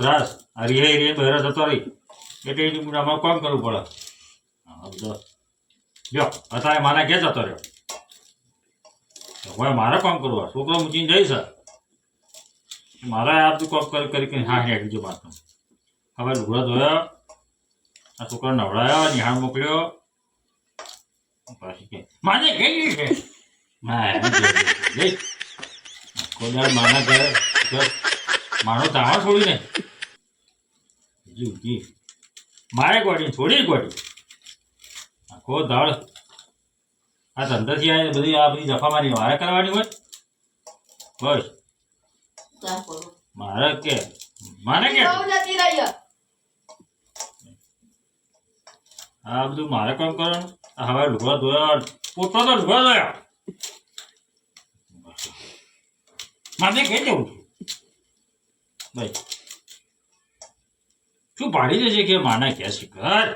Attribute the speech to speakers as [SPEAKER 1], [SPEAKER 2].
[SPEAKER 1] ત્રાસ આ રે બહેરા જતો રહી એટલે અમારે કામ કરવું પડે. જો અત્યારે મારા ઘેર જતો રહ્યો હવે મારે કામ કરવું છોકરો મૂકીને જઈશ મારે આ બધું કામ કરી હા હે બીજું વાત હવે લુગડા ધોયા આ છોકરા નવડાયો નિહાળ મોકલ્યો પાછી કે માને ગઈ છે માના ઘરે મારો તાવા છોડીને જી મારે ગોડી થોડી ગોડી આખો દાળ આ ધંધાથી આ બધી જફા મારી મારે કરવાની હોય બસ મારે કે માને કે આ બધું મારે કામ કરવાનું હવે લુગડા ધોયા પોતો તો લુગડા ધોયા મારે કઈ જવું છું ભાઈ શું પાડી દેશે કે માના કે શિખર